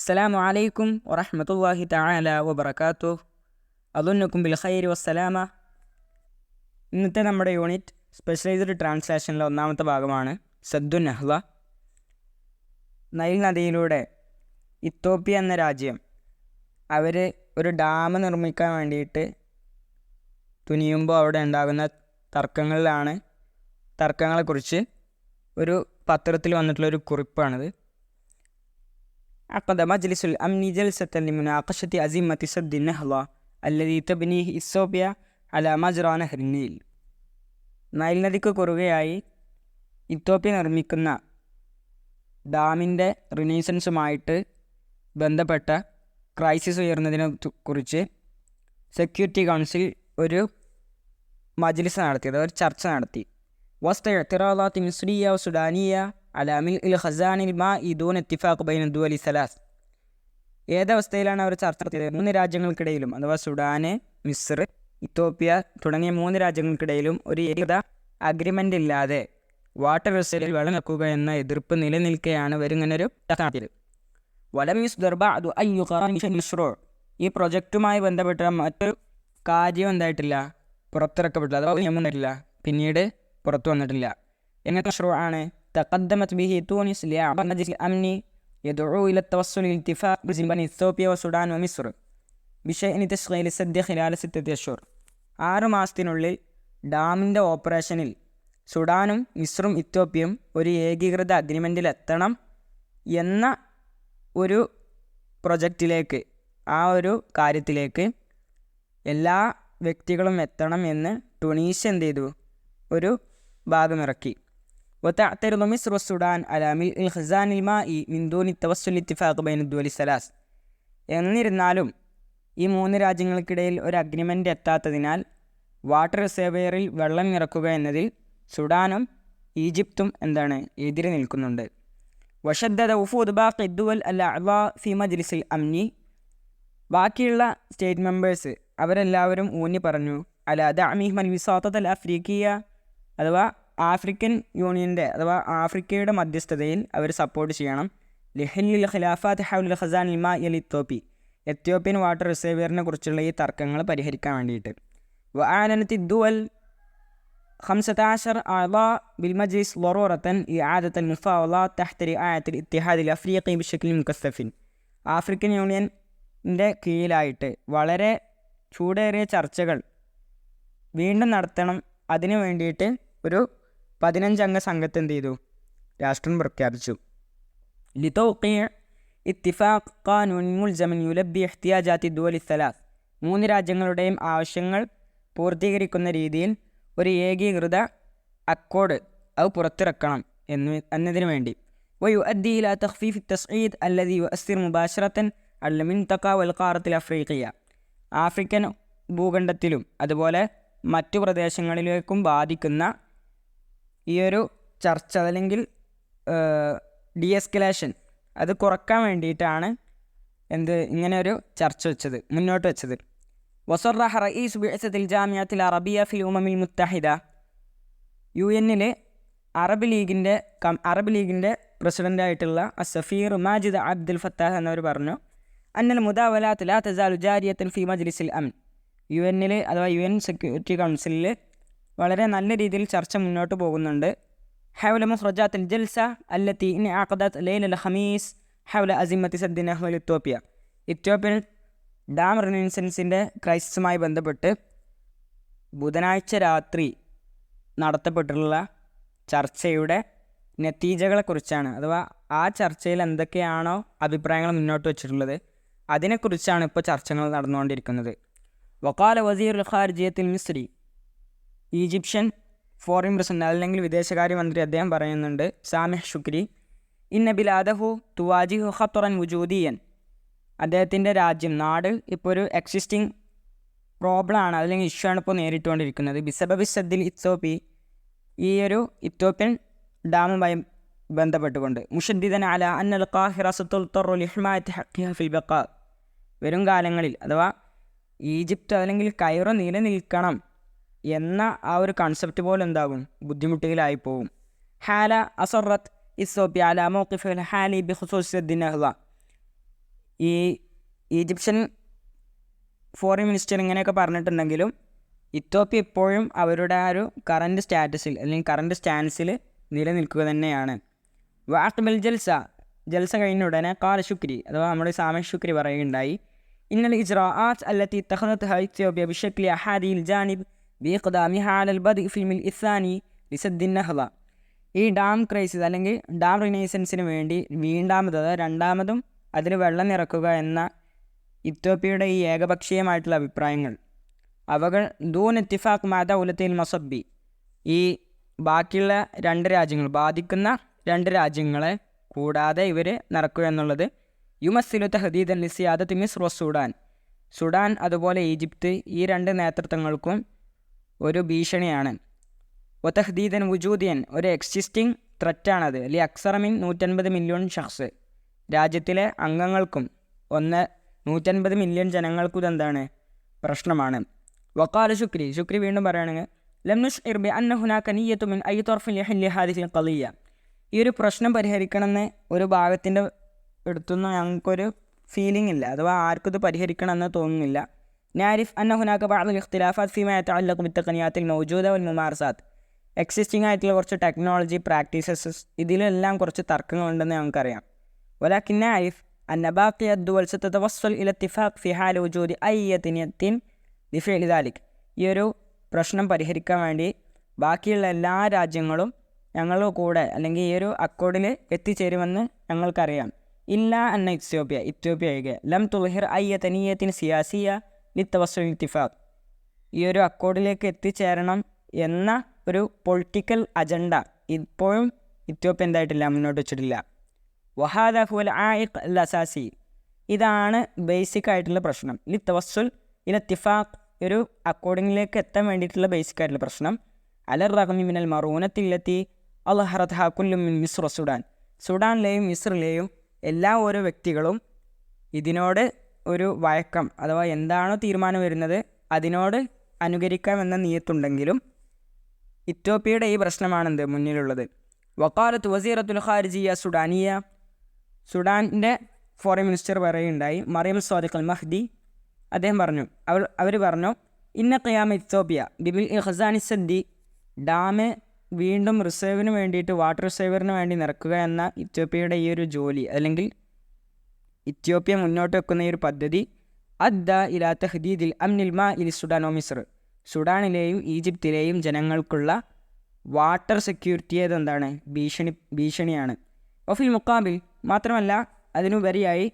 അസ്സലാമു അലൈക്കും വറഹ്മത്തുള്ളാഹി തആല വബറകാതുഹു. അദുന്നുക്കും ബിൽ ഖൈരി വസ്സലാമ. ഇന്നത്തെ നമ്മുടെ യൂണിറ്റ് സ്പെഷ്യലൈസ്ഡ് ട്രാൻസ്ലേഷനിലെ ഒന്നാമത്തെ ഭാഗമാണ് സദ്ദുൻ നഹ്ള. നൈൽ നദിയിലൂടെ ഇത്തോപ്യ എന്ന രാജ്യം അവർ ഒരു ഡാം നിർമ്മിക്കാൻ വേണ്ടിയിട്ട് തുനിയുമ്പോൾ അവിടെ ഉണ്ടാകുന്ന തർക്കങ്ങളെക്കുറിച്ച് ഒരു പത്രത്തിൽ വന്നിട്ടുള്ളൊരു കുറിപ്പാണിത്. عقد مجلس الأمن جلسة لمناقشة أزمة سد النهضة الذي تبنيه إثيوبيا على مجرى نهر النيل. നൈൽ നദിക്ക് കുറുകയായി ഇത്തോപ്യ നിർമ്മിക്കുന്ന ഡാമിൻ്റെ റിനീസൻസുമായിട്ട് ബന്ധപ്പെട്ട ക്രൈസിസ് ഉയർന്നതിനെ കുറിച്ച് സെക്യൂരിറ്റി കൗൺസിൽ ഒരു മജ്ലിസ് നടത്തി, ഒരു ചർച്ച നടത്തി. വസ്ത ഇഅ്തിറാളാത്ത് മിസ്രിയ വസുഡാനിയ അലാ മിൽഇൽ ഖസാനിൽ മാഇ ദൂന ഇത്തിഫാഖ് ബൈന ദുവലി സലാസ്. ഏതവസ്ഥയിലാണ് അവർ ചർച്ച നടത്തിയത്? 3 രാജ്യങ്ങൾക്കിടയിലും, അഥവാ സുഡാന്, മിസ്ർ, ഇത്തോപ്യ തുടങ്ങിയ 3 രാജ്യങ്ങൾക്കിടയിലും ഒരു ഏകീകൃത അഗ്രിമെൻ്റ് ഇല്ലാതെ വാട്ടർ റിസോഴ്സിൽ വെള്ളം വെക്കുക എന്ന എതിർപ്പ് നിലനിൽക്കെയാണ് ഇവരിങ്ങനൊരു ചർച്ച നടത്തിയത്. വലം യുസ്ദർ ബഅദു അയ്യു ഖറാനിൻ മശ്റൂഅ്. ഈ പ്രൊജക്റ്റുമായി ബന്ധപ്പെട്ട മറ്റൊരു കാര്യം എന്തായിട്ടില്ല, പുറത്തിറക്കപ്പെട്ടില്ല, അഥവാ നിയമം ഉണ്ടായിട്ടില്ല, പിന്നീട് പുറത്തു വന്നിട്ടില്ല. എങ്ങനത്തെ മശ്റൂഅ്? تقدمت به تونس لأعضاء مجلس الأمن يدعو إلى التوصل للاتفاق بين إثيوبيا والسودان ومصر بشأن تشغيل السد خلال 6 أشهر. 6 മാസത്തിനുള്ളിൽ ഡാമിൻ്റെ ഓപ്പറേഷനിൽ സുഡാനും മിസ്റും ഇത്തോപ്യയും ഒരു ഏകീകൃത അഗ്രിമെൻറ്റിലെത്തണം എന്ന ഒരു പ്രൊജക്റ്റിലേക്ക്, ആ ഒരു കാര്യത്തിലേക്ക് എല്ലാ വ്യക്തികളും എത്തണം എന്ന് ടുണീഷ്യ എന്ത് ചെയ്തു? ഒരു ഭാഗമിറക്കി. وتعترض مصر والسودان على ملء الخزان المائي من دون التوصل لاتفاق بين الدول الثلاث. എന്നിരുന്നാലും ഈ 3 രാജ്യങ്ങൾക്കിടയിൽ ഒരു അഗ്രിമെൻ്റ് എത്താത്തതിനാൽ വാട്ടർ റിസർവെയറിൽ വെള്ളം നിറക്കുക എന്നതിൽ സുഡാനും ഈജിപ്തും എതിര് നിൽക്കുന്നുണ്ട്. വശദ്ദദ വഫൂദ് ബാഖി ദുവൽ അൽ-അഅ്ളാ ഫി മജ്ലിസിൽ അംനി. ബാക്കിയുള്ള സ്റ്റേറ്റ് മെമ്പേഴ്സ് അവരെല്ലാവരും ഊന്നി പറഞ്ഞു അലാ ദഅമിഹിം അൽ-വിസാത്തത അൽ-അഫ്രീഖിയ, അഥവാ ആഫ്രിക്കൻ യൂണിയൻ്റെ അഥവാ ആഫ്രിക്കയുടെ മധ്യസ്ഥതയിൽ അവർ സപ്പോർട്ട് ചെയ്യണം. ലിഹല്ലിൽ ഖിലാഫാത്ത് ഹൗലുൽ ഖസാനിൽ മാഇ ഇത്തോപ്പി, എത്യോപ്യൻ വാട്ടർ റിസർവെയറിനെ കുറിച്ചുള്ള ഈ തർക്കങ്ങൾ പരിഹരിക്കാൻ വേണ്ടിയിട്ട്. വഅഅലനത് الدول 15 أعضاء بالمجلس ضرورة إعادة المفاوضات تحت رعاية الاتحاد الأفريقي بشكل مكثف. ആഫ്രിക്കൻ യൂണിയൻ്റെ കീഴിലായിട്ട് വളരെ ചൂടേറിയ ചർച്ചകൾ വീണ്ടും നടത്തണം. അതിനു വേണ്ടിയിട്ട് ഒരു 15 അംഗ സംഘത്തെ എന്ത് ചെയ്തു? രാഷ്ട്രം പ്രഖ്യാപിച്ചു. لتوقيع اتفاق قانون ملزم يلبي احتياجات الدول الثلاث. 3 രാജ്യങ്ങളുടെയും ആവശ്യങ്ങൾ പൂർത്തീകരിക്കുന്ന രീതിയിൽ ഒരു ഏകീകൃത അക്കോർഡ് അത് പുറത്തിറക്കണം എന്നതിനു വേണ്ടി. ويؤدي إلى تخفيف التصعيد الذي يؤثر مباشرة على المنطقة والقارة الأفريقية. ആഫ്രിക്കൻ ഭൂഖണ്ഡത്തിലും അതുപോലെ മറ്റു പ്രദേശങ്ങളിലേക്കും ബാധിക്കുന്ന ഈ ഒരു ചർച്ച അല്ലെങ്കിൽ ഡീഎസ്കലേഷൻ അത് കുറക്കാൻ വേണ്ടിയിട്ടാണ് ഇങ്ങനെ ഒരു ചർച്ച മുന്നോട്ട് വെച്ചത്. വസറഹ റഈസ് ബിഅസത്തിൽ ജാമിഅത്തിൽ അറബിയ ഫിൽ ഉമമിൽ മുത്തഹിദ. UN അറബ് ലീഗിൻ്റെ പ്രസിഡൻ്റായിട്ടുള്ള സഫീർ മാജിദ് അബ്ദുൽ ഫത്താഹ് എന്നവർ പറഞ്ഞു അന്നൽ മുദാവലാത്ത് ലാ തസാലു ജാരിയത്തൻ ഫി മജ്ലിസിൽ അംൻ. UN അഥവാ UN സെക്യൂരിറ്റി കൗൺസിലിൽ വളരെ നല്ല രീതിയിൽ ചർച്ച മുന്നോട്ട് പോകുന്നുണ്ട്. ഹൗല മുഖ്റജാത്തുൽ ജൽസ അല്ലത്തി ഇൻഅഖദത് ലൈലൽ ഖമീസ് ഹൗല അസിമത്തി സദ്ദി നഹ്ള ഇത്തോപ്യ. ഇത്തോപ്യൻ ഡാം റിനീസൻസിൻ്റെ ക്രൈസിസുമായി ബന്ധപ്പെട്ട് ബുധനാഴ്ച രാത്രി നടത്തപ്പെട്ടിട്ടുള്ള ചർച്ചയുടെ നതീജകളെക്കുറിച്ചാണ്, അഥവാ ആ ചർച്ചയിൽ എന്തൊക്കെയാണോ അഭിപ്രായങ്ങൾ മുന്നോട്ട് വച്ചിട്ടുള്ളത് അതിനെക്കുറിച്ചാണ് ഇപ്പോൾ ചർച്ചകൾ നടന്നുകൊണ്ടിരിക്കുന്നത്. വഖാല വസീറുൽ ഖാരിജിയത്തിൽ മിസ്രി, ഈജിപ്ഷ്യൻ ഫോറിൻ പ്രസിഡന്റ് അല്ലെങ്കിൽ വിദേശകാര്യമന്ത്രി അദ്ദേഹം പറയുന്നുണ്ട്, സാമിഹ് ഷുക്രി, ഇന്ന ബിലാദഹു തുവാജിഹു ഖത്തറൻ വുജൂദിയൻ. അദ്ദേഹത്തിൻ്റെ നാട് ഇപ്പോൾ ഒരു എക്സിസ്റ്റിംഗ് പ്രോബ്ലമാണ്, അല്ലെങ്കിൽ ഇഷ്യൂ ആണ് ഇപ്പോൾ നേരിട്ടുകൊണ്ടിരിക്കുന്നത്. ബിസബബി സദ്ദിൽ ഇത്തോപ്പി, ഈ ഒരു ഇത്തോപ്യൻ ഡാമുമായി ബന്ധപ്പെട്ടുകൊണ്ട്. മുഷദ്ദിദൻ അല അന്നൽ ഖാഹിറ സതുൽത്തറു ലിഹിമായത്തി ഹഖിഹ ഫിൽ ബഖാ. വരും കാലങ്ങളിൽ അഥവാ ഈജിപ്റ്റ് അല്ലെങ്കിൽ കൈറോ നിലനിൽക്കണം എന്ന ആ ഒരു കൺസെപ്റ്റ് പോലും ബുദ്ധിമുട്ടിലായി പോവും. ഹാല അസറത്ത് ഇത്തോപ്യ അല മൗഖിഫിൽ ഹാലി ബിഖുസൂസ് സദ്ദി നഹ്ള. ഈ ഈജിപ്ഷ്യൻ ഫോറിൻ മിനിസ്റ്റർ ഇങ്ങനെയൊക്കെ പറഞ്ഞിട്ടുണ്ടെങ്കിലും ഇത്യോപ്യ ഇപ്പോഴും അവരുടെ ആ ഒരു കറൻറ്റ് സ്റ്റാറ്റസിൽ അല്ലെങ്കിൽ കറൻറ്റ് സ്റ്റാൻസിൽ നിലനിൽക്കുക തന്നെയാണ്. വാഖ്ബൽ ജൽസ കഴിഞ്ഞ ഉടനെ കാല ശുക്രി അഥവാ നമ്മുടെ സാമ ശുക്രി പറയുകയുണ്ടായി, ഇന്നൽ ഇജ്റാആത്ത് അല്ലത്തി ഇത്തഖദത്ഹാ ഇത്യോപ്യ ബിശക്ലി അഹാദിൽ ജാനിബ് ബിഇഖ്ദാമിഹാ അലൽ ബദ്ഇ ഫിൽ മിൽ ഇസ്സാനി ലിസദ്ദിൻ നഹ്ള. ഈ ഡാം ക്രൈസിസ് അല്ലെങ്കിൽ ഡാം റിനൈസൻസിന് വേണ്ടി രണ്ടാമതും അതിൽ വെള്ളം നിറക്കുക എന്ന ഇത്യോപ്യയുടെ ഈ ഏകപക്ഷീയമായിട്ടുള്ള അഭിപ്രായങ്ങൾ അവകൾ ദൂൻ ഇത്തിഫാഖ് മാ ദൗലത്തിൽ മസബി, ഈ ബാക്കിയുള്ള ബാധിക്കുന്ന രണ്ട് രാജ്യങ്ങളെ കൂടാതെ ഇവർ നടക്കുക എന്നുള്ളത് യുമസ്സിലു തഹദീദൻ ലിസിയാദത്ത് മിസ്ർ സുഡാൻ അതുപോലെ ഈജിപ്ത് ഈ രണ്ട് നേതൃത്വങ്ങൾക്കും ഒരു ഭീഷണിയാണ്. ഒതഹദീദൻ വുജൂദിയൻ ഒരു എക്സിസ്റ്റിംഗ് ത്രെറ്റാണത്. ലി അക്സറമിൻ 150 മില്യൺ ഷഖ്സ്, രാജ്യത്തിലെ അംഗങ്ങൾക്കും 150 മില്യൺ ജനങ്ങൾക്കും ഇതെന്താണ് പ്രശ്നമാണ്. വക്കാല ശുക്രി വീണ്ടും പറയുകയാണെങ്കിൽ ലം നുഷ്ഇർ ബി അന്ന ഹുനാക നിയ്യത്തു മിൻ അയ് തർഫിൻ ലിഹല്ലി ഹാദിഹിൽ ഖളിയ്യ. ഈ ഒരു പ്രശ്നം പരിഹരിക്കണമെന്ന് ഒരു ഭാഗത്തിൻ്റെ അടുത്തുനിന്ന് ഞങ്ങൾക്കൊരു ഫീലിംഗ് ഇല്ല, അഥവാ ആർക്കും ഇത് പരിഹരിക്കണമെന്ന് തോന്നുന്നില്ല. നാരിഫ് അന്ന ഹുനാക ബഅദുൽ ഇഖ്തിലാഫാത്ത് ഫീമാ യതഅല്ലഖു ബിത്തഖനിയാത്തിൽ മൗജൂദ വൽ മുമാർസാത്ത്, എക്സിസ്റ്റിംഗ് ആയിട്ടുള്ള കുറച്ച് ടെക്നോളജി പ്രാക്ടീസസ് ഇതിലെല്ലാം കുറച്ച് തർക്കങ്ങളുണ്ടെന്ന് ഞങ്ങൾക്കറിയാം. വലാകിൻ നാരിഫ് അന്ന ബാഖിയ അദ്ദുവൽ സതതവസ്സൽ ഇല ഇത്തിഫാഖ് ഫി ഹാൽ വുജൂദി അയ്യത്തി നിയത്തിൻ ലിഫിഇലി ദാലിക്. ഈ ഒരു പ്രശ്നം പരിഹരിക്കാൻ വേണ്ടി ബാക്കിയുള്ള എല്ലാ രാജ്യങ്ങളും ഞങ്ങളുടെ കൂടെ അല്ലെങ്കിൽ ഈ ഒരു അക്കോർഡിൽ എത്തിച്ചേരുമെന്ന് ഞങ്ങൾക്കറിയാം. ഇല്ല അന്ന ഇത്യോപ്യ ഒഴികെ ലം തുൽഹിർ അയ്യത്ത നിയത്തിൻ സിയാസിയ ലിത്തവസ്സുൽ ഇത്തിഫാഖ്, ഈ ഒരു അക്കോർഡിലേക്ക് എത്തിച്ചേരണം എന്ന ഒരു പൊളിറ്റിക്കൽ അജണ്ട ഇപ്പോഴും ഇത്യോപ്യ എന്തായിട്ടില്ല, മുന്നോട്ട് വെച്ചിട്ടില്ല. വഹാദ ഹുവൽ ആയിഖ് അൽ അസാസി, ഇതാണ് ബേസിക് ആയിട്ടുള്ള പ്രശ്നം. ലിത്തവസ്സുൽ ഇല ഇത്തിഫാഖ്, ഒരു അക്കോർഡിങ്ങിലേക്ക് എത്താൻ വേണ്ടിയിട്ടുള്ള ബേസിക് ആയിട്ടുള്ള പ്രശ്നം. അലർ റഹ്മി മിനൽ മറൂനത്തിലെത്തി അൽഹറത്ഹ കുല്ലു മിൻ മിസ്ർ സുഡാനിലെയും മിസ്രിലെയും എല്ലാ ഓരോ വ്യക്തികളും ഇതിനോട് ഒരു വഴക്കം അഥവാ എന്താണോ തീരുമാനം വരുന്നത് അതിനോട് അനുകരിക്കാമെന്ന നിയത്തുണ്ടെങ്കിലും ഇത്യോപ്യയുടെ ഈ പ്രശ്നമാണെന്ത് മുന്നിലുള്ളത്. വക്കാലത്ത് വസീറത്തുൽ ഖാരിജിയ സുഡാനിൻ്റെ ഫോറിൻ മിനിസ്റ്റർ പറയുകയുണ്ടായി, മറിയം സ്വാദിഖ് അൽ മഹ്ദി. അദ്ദേഹം പറഞ്ഞു, അവർ പറഞ്ഞു, ഇന്ന ഖിയാമ ഇത്യോപ്യ ബിബിൽ ഖസാനി സദ്ദി, ഡാം വീണ്ടും റിസർവിന് വേണ്ടിയിട്ട് വാട്ടർ റിസർവറിന് വേണ്ടി നിറക്കുക എന്ന ഇത്യോപ്യയുടെ ഈ ഒരു ജോലി അല്ലെങ്കിൽ ഇത്യോപ്യ മുന്നോട്ട് വെക്കുന്ന ഈ ഒരു പദ്ധതി അദ്ദ ഇലാ തഹ്ദീദിൽ അംനിൽ മാ ഇലി സുഡാനോ മിസ്ർ, സുഡാനിലെയും ഈജിപ്തിലെയും ജനങ്ങൾക്കുള്ള വാട്ടർ സെക്യൂരിറ്റി അതെന്താണ് ഭീഷണിയാണ്. ഒഫിൽ മുക്കാബിൽ മാത്രമല്ല അതിനുപരിയായി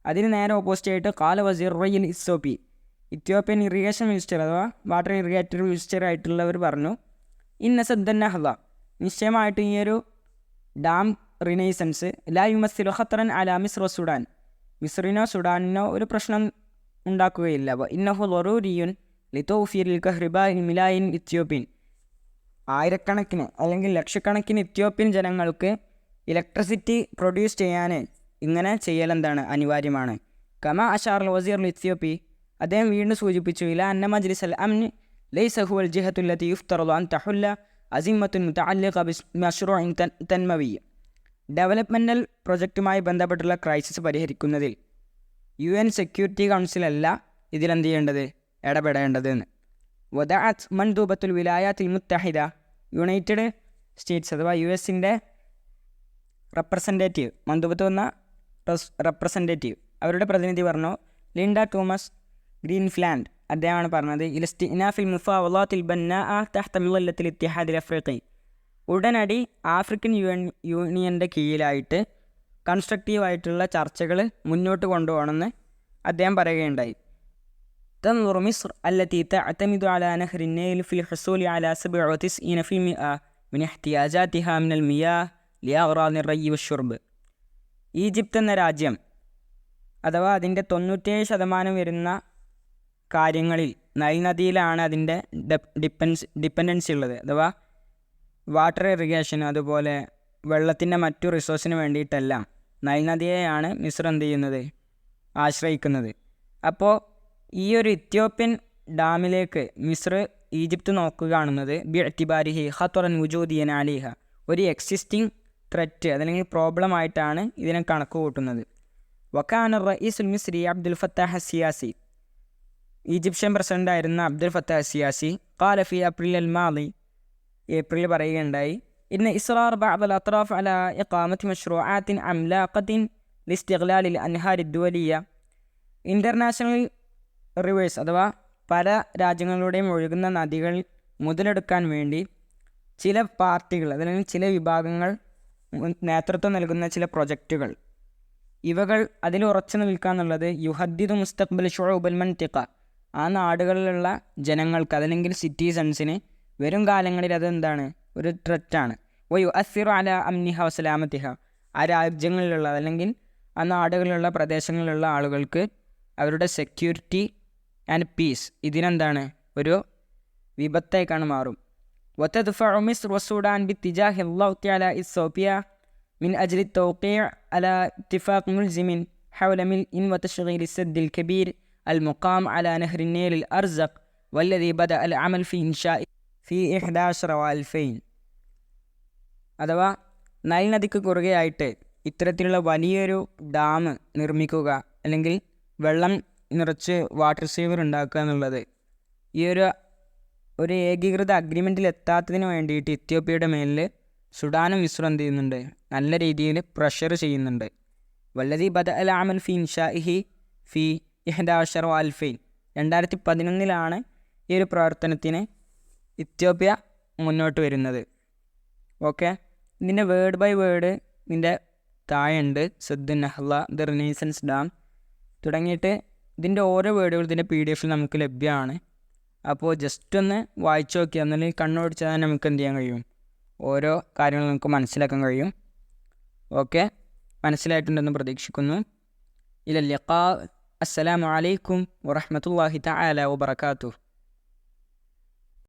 അതിന് നേരെ ഓപ്പോസിറ്റായിട്ട് കാല വസീർ റൊയ്യൽ ഇത്യോപ്യൻ ഇറിഗേഷൻ മിനിസ്റ്റർ അഥവാ വാട്ടർ ഇറിഗേറ്റർ മിനിസ്റ്റർ ആയിട്ടുള്ളവർ പറഞ്ഞു, ഇന്ന സദ്ദൻ നഹ്ള, നിശ്ചയമായിട്ട് ഈ ഒരു ഡാം റിനൈസൻസ് ലാ യുമസ്സിലു ഖത്തറൻ അലാ മിസ്ർ സുഡാൻ, മിസ്രിനോ സുഡാനിനോ ഒരു പ്രശ്നം ഉണ്ടാക്കുകയില്ല. ഇന്നഹു ളറൂരിയുൻ ലിതൗഫീരിൽ കഹ്റിബാഇൽ മിലായിൻ ഇത്യോപ്യൻ, ആയിരക്കണക്കിന് അല്ലെങ്കിൽ ലക്ഷക്കണക്കിന് ഇത്യോപ്യൻ ജനങ്ങൾക്ക് ഇലക്ട്രിസിറ്റി പ്രൊഡ്യൂസ് ചെയ്യാൻ ഇങ്ങനെ ചെയ്യലെന്താണ് അനിവാര്യമാണ്. കമ അഷാർ വസീർ ഇത്യോപ്യ, അദ്ദേഹം വീണ്ടും സൂചിപ്പിച്ചു, ഇല അന്ന മജ്ലിസ് അൽ അംൻ ലൈസ ഹുവൽ ജിഹത്തുല്ലതി യുഫ്തറദു അൻ തഹുല്ല അസിമത്തുൻ മുതഅല്ലിഖ ബിമശ്റൂഇൻ തൻമവി, ഡെവലപ്മെൻ്റൽ പ്രൊജക്റ്റുമായി ബന്ധപ്പെട്ടുള്ള ക്രൈസിസ് പരിഹരിക്കുന്നതിൽ UN സെക്യൂരിറ്റി കൗൺസിലല്ല ഇതിലെന്ത് ചെയ്യേണ്ടത്, ഇടപെടേണ്ടതെന്ന്. വദഅത് മൻദൂബത്തുൽ വിലായാത്തിൽ മുത്തഹിദ, യുണൈറ്റഡ് സ്റ്റേറ്റ്സ് അഥവാ US-ൻ്റെ റെപ്രസെൻറ്റേറ്റീവ്, മന്ദൂബത്ത് വന്ന റെപ്രസെൻറ്റേറ്റീവ് അവരുടെ പ്രതിനിധി പറഞ്ഞു, ലിൻഡ തോമസ് ഗ്രീൻഫ്ലാൻഡ്, അദ്ദേഹമാണ് പറഞ്ഞത്, ഇലസ്റ്റിനാഫിൽ മുഫാവലാത്തിൽ ബന്നാഅ തഹ്ത മിളല്ലത്തിൽ ഇത്തിഹാദിൽ അഫ്രീഖി, ഉടനടി ആഫ്രിക്കൻ യൂണിയൻ്റെ കീഴിലായിട്ട് കൺസ്ട്രക്റ്റീവായിട്ടുള്ള ചർച്ചകൾ മുന്നോട്ട് കൊണ്ടുപോകണമെന്ന് അദ്ദേഹം പറയുകയുണ്ടായി. തൻദുർ മിസ്ർ അല്ലത്തി തഅ്തമിദു അലാ നഹ്രി നൈൽ ഫിൽ ഹുസൂലി അലാ 97% മിൻ ഇഹ്തിയാജാതിഹാ മിനൽ മിയാഹ് ലിഅഗ്റാദിർ റയ്യി വശുർബ്, ഈജിപ്ത് എന്ന രാജ്യം അഥവാ അതിൻ്റെ 97% വരുന്ന കാര്യങ്ങളിൽ നൈൽ നദിയിലാണ് അതിൻ്റെ ഡിപ്പെൻഡൻസി ഉള്ളത്. അഥവാ വാട്ടർ ഇറിഗേഷൻ അതുപോലെ വെള്ളത്തിൻ്റെ മറ്റു റിസോഴ്സിന് വേണ്ടിയിട്ടെല്ലാം നൈൽ നദിയെയാണ് മിസ്ർ എന്ത് ചെയ്യുന്നത്, ആശ്രയിക്കുന്നത്. അപ്പോൾ ഈ ഒരു ഇത്യോപ്യൻ ഡാമിലേക്ക് മിസ്ർ ഈജിപ്ത് നോക്കുകയാണെന്നത് ബിഅ്തിബാരിഹി ഖത്തറൻ വുജൂദിയൻ അലിഹ, ഒരു എക്സിസ്റ്റിംഗ് ത്രെറ്റ് അല്ലെങ്കിൽ പ്രോബ്ലം ആയിട്ടാണ് ഇതിനെ കണക്ക് കൂട്ടുന്നത്. വക്കാന റയീസുൽ മിസ്രി അബ്ദുൽ ഫത്താഹ് സിയാസി, ഈജിപ്ഷ്യൻ പ്രസിഡൻ്റായിരുന്ന അബ്ദുൽ ഫത്താഹ് സിയാസി ഖാല ഫി ഏപ്രിൽ പറയുകയുണ്ടായി, ഇന്ന ഇസ്റാർ ബഅദ് അൽ അത്റാഫ് അല ഇഖാമത്തി മഷ്റൂആത്തിൻ അംലാഖത്തിൻ ലിസ്തിഗ്ലാലിൽ അൻഹാരി ദുവലിയ, ഇൻ്റർനാഷണൽ റിവേഴ്സ് അഥവാ പല രാജ്യങ്ങളുടെയും ഒഴുകുന്ന നദികൾ മുതലെടുക്കാൻ വേണ്ടി ചില പാർട്ടികൾ അല്ലെങ്കിൽ ചില വിഭാഗങ്ങൾ നേതൃത്വം നൽകുന്ന ചില പ്രൊജക്റ്റുകൾ, ഇവകൾ അതിൽ ഉറച്ചു നിൽക്കുക എന്നുള്ളത് യുഹദ്ദിദു മുസ്തഖ്ബൽ ഷുഊബൽ മൻതിഖ, ആ നാടുകളിലുള്ള ജനങ്ങൾക്ക് അതല്ലെങ്കിൽ സിറ്റിസൺസിന് വരും കാലങ്ങളിൽ അതെന്താണ് ഒരു ത്രെറ്റാണ്. വയുഅസ്സിറു അല അംനിഹ വസലാമത്തിഹ, ആ രാജ്യങ്ങളിലുള്ള അല്ലെങ്കിൽ ആ നാടുകളിലുള്ള പ്രദേശങ്ങളിലുള്ള ആളുകൾക്ക് അവരുടെ സെക്യൂരിറ്റി ആൻഡ് പീസ് ഇതിനെന്താണ് ഒരു വിപത്തായിക്കാണ് മാറും. وتدفع مصر والسودان باتجاه الضغط على إثيوبيا من أجل التوقيع على اتفاق ملزم حول ملء وتشغيل السد الكبير المقام على نهر النيل الأرزق والذي بدأ العمل في إنشاء في 11 و2000. അഥവാ നൈൽ നദിക്ക് കുറുകെയായിട്ട് ഇത്തരത്തിലുള്ള വലിയൊരു ഡാം നിർമ്മിക്കുക അല്ലെങ്കിൽ വെള്ളം നിറച്ച് വാട്ടർ സേവർ ഉണ്ടാക്കുക എന്നുള്ളത് ഈ ഒരു ഏകീകൃത അഗ്രിമെൻറ്റിൽ എത്താത്തതിന് വേണ്ടിയിട്ട് ഇത്യോപ്യയുടെ മേലിൽ സുഡാനും മിസ്റും എന്ത് ചെയ്യുന്നുണ്ട്, നല്ല രീതിയിൽ പ്രഷർ ചെയ്യുന്നുണ്ട്. വല്ലതി ബദ അൽ അമൽ ഫി ഇൻഷാഇഹി ഫി 11 و2000, 2011 ഈ ഒരു പ്രവർത്തനത്തിന് ഇത്യോപ്യ മുന്നോട്ട് വരുന്നത്. ഓക്കെ, ഇതിൻ്റെ വേർഡ് ബൈ വേർഡ് ഇതിൻ്റെ താഴെയുണ്ട്. സദ്ദ് നഹ്ല, ദ റിനൈസൻസ് ഡാം തുടങ്ങിയിട്ട് ഇതിൻ്റെ ഓരോ വേർഡുകൾ ഇതിൻ്റെ PDF നമുക്ക് ലഭ്യമാണ്. അപ്പോൾ ജസ്റ്റ് ഒന്ന് വായിച്ചു നോക്കി എന്നാലും കണ്ണോടിച്ചാൽ നമുക്ക് എന്ത് ചെയ്യാൻ കഴിയും, ഓരോ കാര്യങ്ങൾ നമുക്ക് മനസ്സിലാക്കാൻ കഴിയും. ഓക്കെ, മനസ്സിലായിട്ടുണ്ടെന്ന് പ്രതീക്ഷിക്കുന്നു. ഇലൽ ലിഖാ. അസ്സലാമു അലൈക്കും വറഹ്മത്തുള്ളാഹി തആല വബറകാതുഹു.